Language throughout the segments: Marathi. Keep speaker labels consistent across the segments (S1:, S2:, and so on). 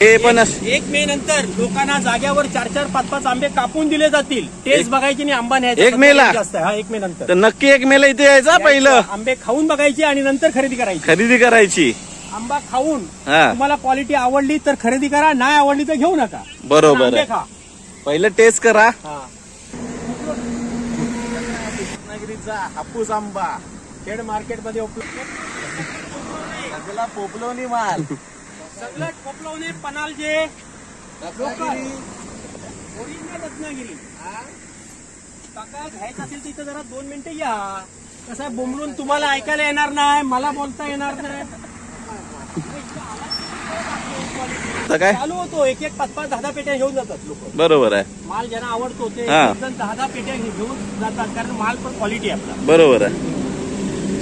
S1: हे पण
S2: 1 मे नंतर लोकांना जाग्यावर 4-4, 5-5 आंबे कापून दिले जातील. टेस्ट बघायची आणि आंबा न्यायचा.
S1: 1 मेला
S2: जास्त हा 1 मे नंतर
S1: तर नक्की 1 मेला इथे यायचा. पहिलं
S2: आंबे खाऊन बघायचे आणि नंतर खरेदी करायची. आंबा खाऊन तुम्हाला क्वालिटी आवडली तर खरेदी करा, नाही आवडली तर घेऊ नका.
S1: बरोबर आहे. पहिलं टेस्ट करा.
S2: रत्नागिरीचा हापूस आंबा खेड मार्केट मध्ये उपलब्ध.
S1: सगळा पोपलवणी माल,
S2: सगळं पोपलवणे पनालजे लोकल ओरिजिनल रत्नागिरी. काका घ्यायचं असेल तर इथं जरा 2 मिनिटं या. कसं आहे, बोंबलून तुम्हाला ऐकायला येणार नाही, मला बोलता येणार नाही.
S1: काय
S2: चालू होतो 1-1, 5-5, 10-10 पेट्या घेऊन जातात लोक.
S1: बरोबर आहे.
S2: माल ज्यांना आवडतो ते 10-10 पेट्या घेऊन जातात, कारण माल पण क्वालिटी आपला.
S1: बरोबर आहे.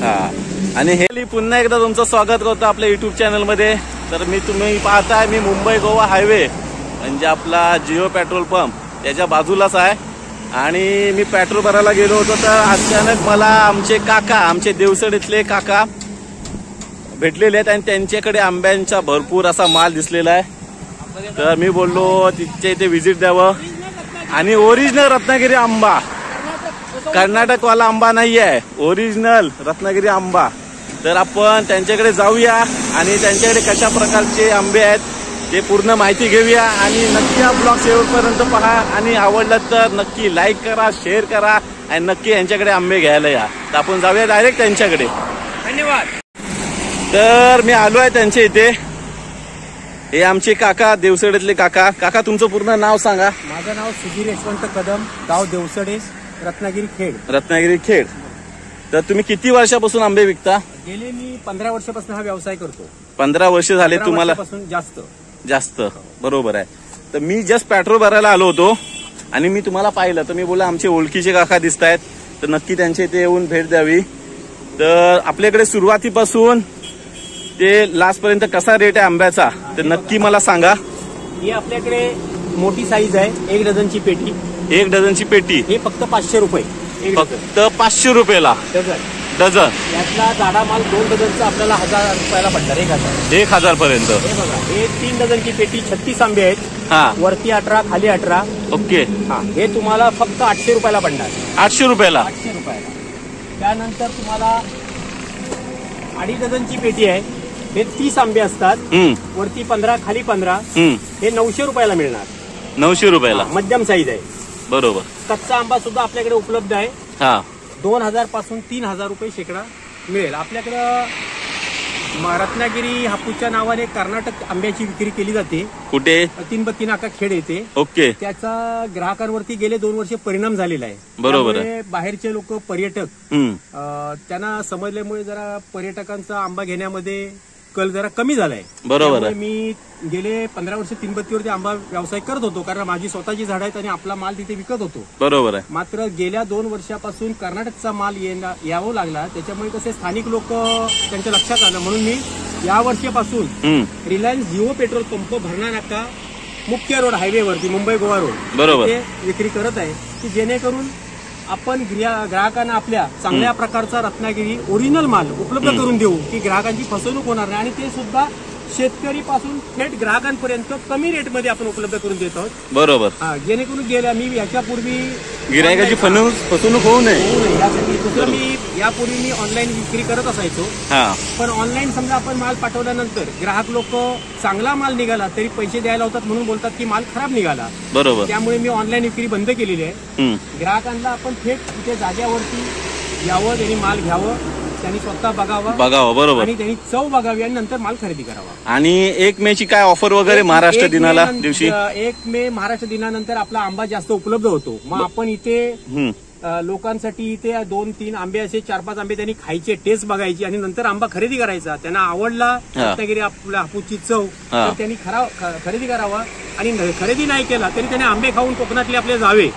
S1: हा, आणि हे पुन्हा एकदा तुमचं स्वागत करतो आपल्या युट्यूब चॅनल मध्ये. तर तुम्ही पाहताय मी मुंबई गोवा हायवे म्हणजे आपला जिओ पेट्रोल पंप त्याच्या बाजूलाच आहे. आणि मी पेट्रोल भरायला गेलो होतो तर अचानक मला आमचे देवसड इथले काका भेटलेले आहेत आणि त्यांच्याकडे आंब्यांचा भरपूर असा माल दिसलेला आहे. तर मी बोललो तिच्या इथे व्हिजिट द्यावं. आणि ओरिजिनल रत्नागिरी आंबा, कर्नाटकवाला आंबा नाही आहे, ओरिजिनल रत्नागिरी आंबा. तर आपण त्यांच्याकडे जाऊया आणि त्यांच्याकडे कशा प्रकारचे आंबे आहेत ते पूर्ण माहिती घेऊया. आणि नक्की हा ब्लॉग शेवटपर्यंत पहा आणि आवडला तर नक्की लाईक करा, शेअर करा आणि नक्की यांच्याकडे आंबे घ्यायला या. तर आपण जाऊया डायरेक्ट त्यांच्याकडे.
S2: धन्यवाद.
S1: तर मी आलो आहे त्यांच्या इथे. हे आमचे काका, देवसडेतले काका. काका तुमचं पूर्ण नाव सांगा.
S2: माझं नाव सुधीर यशवंत कदम, गाव देवसडे, रत्नागिरी खेड.
S1: तर तुम्ही किती वर्षापासून आंबे विकता?
S2: गेले मी 15 वर्षापासून हा व्यवसाय करतो.
S1: 15 वर्ष झाले तुम्हाला? जास्त. बरोबर आहे. तर मी जस्ट पेट्रोल भरायला आलो होतो आणि मी तुम्हाला पाहिलं तर मी बोला आमचे ओळखीचे काका दिसत आहेत, तर नक्की त्यांच्या इथे येऊन भेट द्यावी. तर आपल्याकडे सुरुवातीपासून ते लास्ट पर्यंत कसा रेट आहे आंब्याचा तर नक्की मला सांगा.
S2: ही आपल्याकडे मोठी साईज आहे, 1 डझनची पेटी.
S1: 1 डझनची पेटी
S2: हे फक्त 500 रुपये.
S1: फक्त 500 रुपयाला डझन.
S2: यातला जाडा माल 2 डझनचा आपल्याला 1000 रुपयाला पडणार.
S1: 1000 पर्यंत.
S2: हे बघा, हे 3 डझनची पेटी 36 आंबे आहेत.
S1: हा,
S2: वरती 18, खाली 18.
S1: ओके.
S2: हा, हे तुम्हाला फक्त 800 रुपयाला पडणार.
S1: 800 रुपयाला.
S2: 800 रुपयाला. त्यानंतर तुम्हाला 2.5 डझनची पेटी आहे. हे 30 आंबे असतात. वरती 15, खाली 15. हे 900 रुपयाला मिळणार.
S1: 900 रुपयाला
S2: मध्यम साईज आहे.
S1: बरोबर.
S2: कच्चा आंबा सुद्धा आपल्याकडे उपलब्ध आहे.
S1: हा,
S2: 2000 पासून 3000 रुपये शेकडा मिळेल. आपल्याकडं रत्नागिरी हापूसच्या नावाने कर्नाटक आंब्याची विक्री केली जाते.
S1: कुठे?
S2: 3 नाका खेड येते.
S1: ओके.
S2: त्याचा ग्राहकांवरती गेले 2 वर्ष परिणाम झालेला आहे.
S1: बरोबर.
S2: बाहेरचे लोक, पर्यटक त्यांना समजल्यामुळे जरा पर्यटकांचा आंबा घेण्यामध्ये कल जरा कमी झालाय.
S1: बरोबर.
S2: मी गेले 15 वर्ष 332वरती आंबा व्यवसाय करत होतो, कारण माझी स्वतःची झाड आहेत आणि आपला माल तिथे विकत होतो.
S1: बरोबर आहे.
S2: मात्र गेल्या 2 वर्षापासून कर्नाटकचा माल यावं लागला. त्याच्यामुळे कसे स्थानिक लोक त्यांच्या लक्षात आलं, म्हणून मी या वर्षापासून रिलायन्स जिओ पेट्रोल पंप भरणा नाका मुख्य रोड हायवेवरती मुंबई गोवा रोड
S1: बरोबर
S2: विक्री करत आहे, की जेणेकरून आपण ग्राहकांना आपल्या चांगल्या प्रकारचा रत्नागिरी ओरिजिनल माल उपलब्ध करून देऊ, की ग्राहकांची फसवणूक होणार नाही. आणि ते सुद्धा शेतकरी पासून थेट ग्राहकांपर्यंत कमी रेटमध्ये आपण उपलब्ध करून देत आहोत.
S1: बरोबर.
S2: जेणेकरून गेल्या मी याच्यापूर्वी
S1: गिरायकाची फसवणूक होऊ नये
S2: यासाठी दुसरं मी यापूर्वी मी ऑनलाईन विक्री करत असायचो. पण ऑनलाईन समजा आपण माल पाठवल्यानंतर ग्राहक लोक चांगला माल निघाला तरी पैसे द्यायला होतात, म्हणून बोलतात की माल खराब निघाला.
S1: बरोबर.
S2: त्यामुळे मी ऑनलाईन विक्री बंद केलेली आहे. ग्राहकांना आपण थेट तिथे जाग्यावरती यावं, त्यांनी माल घ्यावं, त्यांनी स्वतः बघावं. बरोबर. आणि त्यांनी चव बघावी आणि नंतर माल खरेदी करावा.
S1: आणि 1 मे ची काय ऑफर वगैरे महाराष्ट्र दिनाला दिवशी?
S2: 1 मे महाराष्ट्र दिनानंतर आपला आंबा जास्त उपलब्ध होतो. मग आपण इथे लोकांसाठी इथे 2-3 आंबे असे 4-5 आंबे त्यांनी खायचे, टेस्ट बघायची आणि नंतर आंबा खरेदी करायचा. त्यांना आवडला रत्नागिरी आपल्या हापूसची चव तर त्यांनी खरेदी करावा. आणि खरेदी नाही केला तरी त्याने आंबे खाऊन कोकणातले आपले जावे.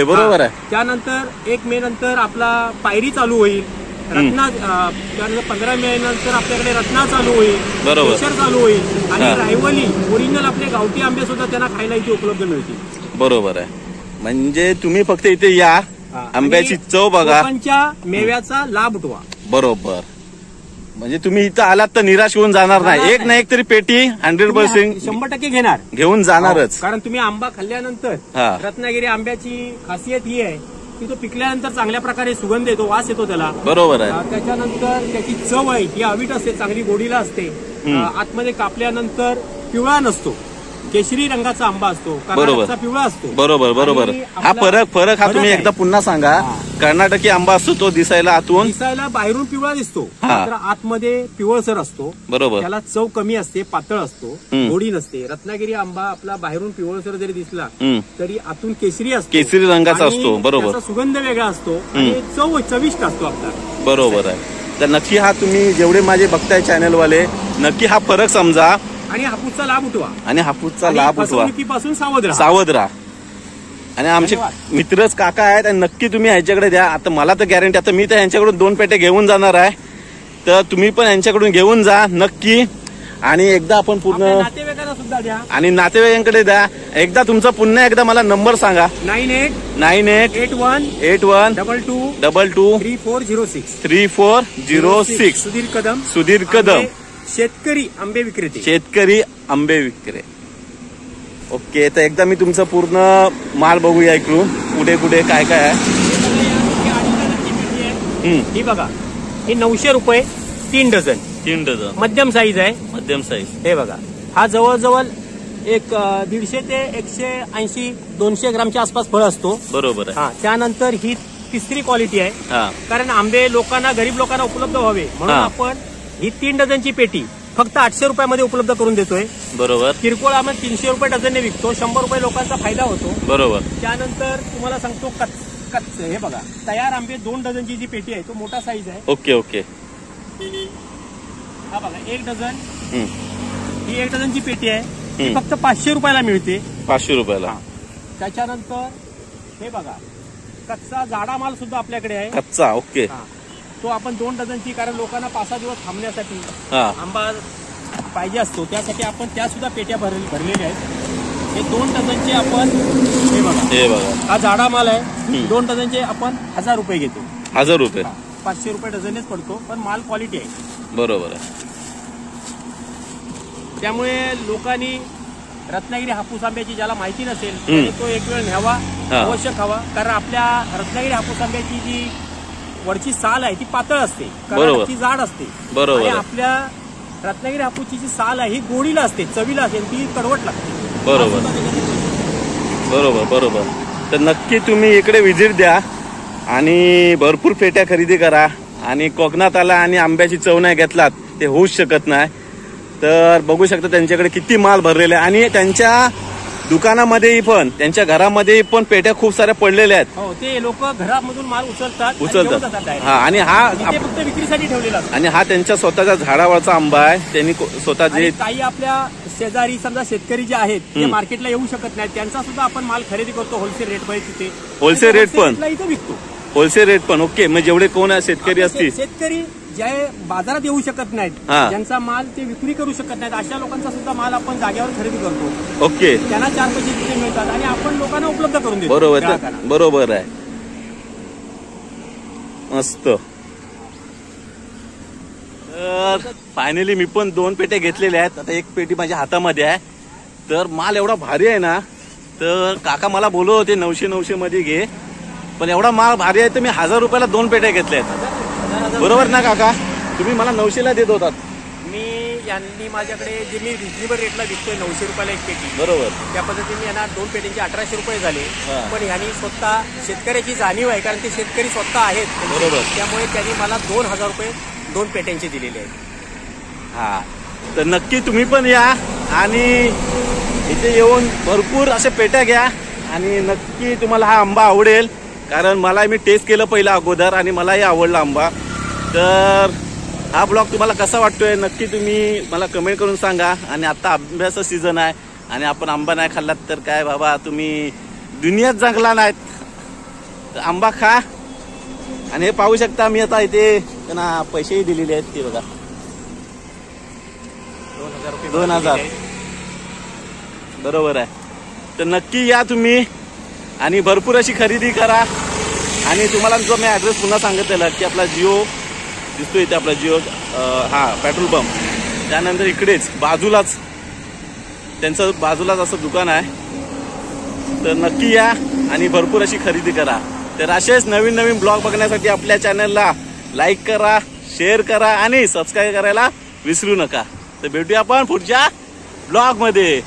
S1: बरोबर आहे.
S2: त्यानंतर 1 मे नंतर आपला पायरी चालू होईल. त्यानंतर 15 मे नंतर आपल्याकडे रत्ना चालू होईल.
S1: बरोबर.
S2: चालू होईल. आणि रायवली ओरिजिनल आपले गावठी आंबे सुद्धा त्यांना खायला इथे उपलब्ध मिळतील.
S1: बरोबर आहे. म्हणजे तुम्ही फक्त इथे या, आंब्याची चव बघा,
S2: मेव्याचा लाभ उठवा.
S1: बरोबर. म्हणजे तुम्ही इथं आलात तर निराश होऊन जाणार नाही. एक ना एक तरी पेटी 100%
S2: 100% घेणार,
S1: घेऊन जाणारच.
S2: कारण तुम्ही आंबा खाल्ल्यानंतर
S1: हा.
S2: रत्नागिरी आंब्याची खासियत ही आहे की तो पिकल्यानंतर चांगल्या प्रकारे सुगंध येतो, वास येतो त्याला. बरोबर आहे. त्याच्यानंतर त्याची चव आहे ही अवीट असते, चांगली गोडीला असते. आतमध्ये कापल्यानंतर पिवळा नसतो, केशरी रंगाचा आंबा असतो, कर्नाटकचा पिवळा असतो.
S1: बरोबर. हा फरक हा तुम्ही एकदा पुन्हा सांगा. कर्नाटकी आंबा असतो तो दिसायला
S2: बाहेरून पिवळा दिसतो, मात्र आतमध्ये पिवळसर असतो. बरोबर. त्याला चव कमी असते, पातळ असतो, गोडी नसते. रत्नागिरी आंबा आपला बाहेरून पिवळसर जरी दिसला तरी आतून केशरी असतो,
S1: केशरी रंगाचा असतो. बरोबर.
S2: त्याचा सुगंध वेगळा असतो आणि चविष्ट असतो आपला.
S1: बरोबर आहे. तर नक्की हा तुम्ही जेवढे माझे बघताय चॅनलवाले नक्की हा फरक समजा
S2: आणि हापूसचा लाभ उठवा.
S1: फसवणुकीपासून सावध राहा. आणि आमचे मित्रच काका आहेत आणि नक्की तुम्ही ह्यांच्याकडे द्या. आता मला तर गॅरंटी, आता मी तर ह्यांच्याकडून 2 पेट्या घेऊन जाणार आहे, तर तुम्ही पण यांच्याकडून घेऊन जा नक्की. आणि एकदा आपण पूर्ण
S2: नातेवाईकांना सुद्धा द्या
S1: आणि नातेवाईकांकडे द्या. एकदा तुमचा पुन्हा एकदा मला नंबर सांगा.
S2: 988122223406
S1: 3406. सुधीर कदम,
S2: शेतकरी आंबे विक्रेते.
S1: ओके. तर एकदा मी तुमचं पूर्ण माल बघूया इकडून, कुठे काय आहे.
S2: ही बघा, ही 900 रुपये 3 डझन. मध्यम साईज आहे. हे बघा, हा जवळजवळ एक 150 ते 180-200 ग्रामच्या आसपास फळ असतो. बरोबर आहे. त्यानंतर ही तिसरी क्वालिटी आहे, कारण आंबे गरीब लोकांना उपलब्ध व्हावे म्हणून आपण ही 3 डझनची पेटी फक्त 800 रुपयामध्ये उपलब्ध करून देतोय. बरोबर. किरकोळ आम्ही 300 रुपये डझनने विकतो, 100 रुपये लोकांचा फायदा होतो. बरोबर. त्यानंतर तुम्हाला सांगतो हे बघा, तयार आंबे 2 डझनची जी पेटी आहे तो मोठा साईज आहे. ओके. हा बघा 1 डझन, ही 1 डझनची पेटी आहे, ती फक्त 500 रुपयाला मिळते. 500 रुपयाला. त्याच्यानंतर हे बघा, कच्चा जाडा माल सुद्धा आपल्याकडे आहे. कच्चा. ओके. तो आपण 2 डझनची, कारण लोकांना 5-6 दिवस थांबण्यासाठी आंबा पाहिजे असतो, त्यासाठी आपण त्या सुद्धा पेट्या भरलेल्या आहेत. हे 2 डझनचे आपण हे बघा, हा जाडा माल आहे. 2 डझनचे आपण 1000 रुपये घेतो. 1000 रुपये. 500 रुपये डझनच पडतो, पण माल क्वालिटी आहे. बरोबर आहे. त्यामुळे लोकांनी रत्नागिरी हापूस आंब्याची ज्याला माहिती नसेल त्याने तो एक वेळ न्यावा, अवश्य खावा. कारण आपल्या रत्नागिरी हापूस आंब्याची जी वरची साल आहे ती पातळ असते, ती जाड असते. आणि आपल्या रत्नागिरी हापूसची जी साल आहे ही गोडीला असते, चवीला असते, ती कडवट लागते. बरोबर. तर नक्की तुम्ही इकडे व्हिजिट द्या आणि भरपूर पेट्या खरेदी करा. आणि कोकणात आला आणि आंब्याची चव नाही घेतलात ते होऊच शकत नाही. तर बघू शकता त्यांच्याकडे किती माल भरलेला आहे. आणि त्यांच्या दुकानामध्येही पण, त्यांच्या घरामध्येही पण पेट्या खूप साऱ्या पडलेल्या आहेत. ते लोक घरामधून माल उचलतात. आणि हा फक्त विक्रीसाठी ठेवलेला असतो. आणि हा त्यांच्या स्वतःच्या झाडावरचा आंबा आहे. त्यांनी स्वतः जे काही आपल्या शेजारी समजा शेतकरी जे आहेत ते मार्केटला येऊ शकत नाहीत, त्यांचा सुद्धा आपण माल खरेदी करतो होलसेल रेट मध्ये. तिथे होलसेल रेट पण इथे विकतो. होलसेल रेट पण. ओके. मग जेवढे कोण शेतकरी असतील, शेतकरी जे बाजारात येऊ शकत नाहीत, ज्यांचा माल ते विक्री करू शकत नाहीत, अशा लोकांचा सुद्धा माल आपण जागेवर खरेदी करतो. ओके. त्यांना 4 पैसे तिथे मिळतात आणि आपण लोकांना उपलब्ध करून देतो. बरोबर आहे. मस्त. तर फायनली मी पण 2 पेट्या घेतलेल्या आहेत. आता 1 पेटी माझ्या हातामध्ये आहे. तर माल एवढा भारी आहे ना, तर काका मला बोलत होते 900 मध्ये घे, पण एवढा माल भारी आहे तर मी 1000 रुपयाला 2 पेट्या घेतल्या आहेत. बरोबर ना काका? तुम्ही मला 900ला देत होतात. यांनी माझ्याकडे जे मी रिजनेबल रेटला विकतोय 900 रुपयाला 1 पेटी. बरोबर. त्या पद्धतीने यांना 2 पेटींचे 1800 रुपये झाले. पण यांनी स्वतः शेतकऱ्याची जाणीव आहे, कारण ते शेतकरी स्वतः आहेत. बरोबर. त्यामुळे त्यांनी मला 2000 रुपये 2 पेट्यांचे दिलेले आहेत. तर नक्की तुम्ही पण या आणि इथे येऊन भरपूर अशा पेट्या घ्या आणि नक्की तुम्हाला हा आंबा आवडेल. कारण मला मी टेस्ट केलं पहिला अगोदर आणि मलाही आवडला आंबा. तर हा ब्लॉग तुम्हाला कसा वाटतोय नक्की तुम्ही मला कमेंट करून सांगा. आणि आता आंब्याचा सीझन आहे आणि आपण आंबा नाही खाल्लात तर काय बाबा, तुम्ही दुनियात जगला नाहीत. तर आंबा खा. आणि हे पाहू शकता मी आता इथे त्यांना पैसेही दिलेले आहेत. ते बघा 2000. बरोबर आहे. तर नक्की या तुम्ही आणि भरपूर अशी खरेदी करा. आणि तुम्हाला जो मी ऍड्रेस पुन्हा सांगितलेला की आपला जिओ
S1: दिसतो इथे आपला जिओ हा पेट्रोल पंप. त्यानंतर इकडेच बाजूलाच त्यांचं बाजूलाच असं दुकान आहे. तर नक्की या आणि भरपूर अशी खरेदी करा. तर असेच नवीन नवीन ब्लॉग बघण्यासाठी आपल्या चॅनलला लाईक करा, शेअर करा आणि सबस्क्राईब करायला विसरू नका. तर भेटूया आपण पुढच्या ब्लॉग मध्ये.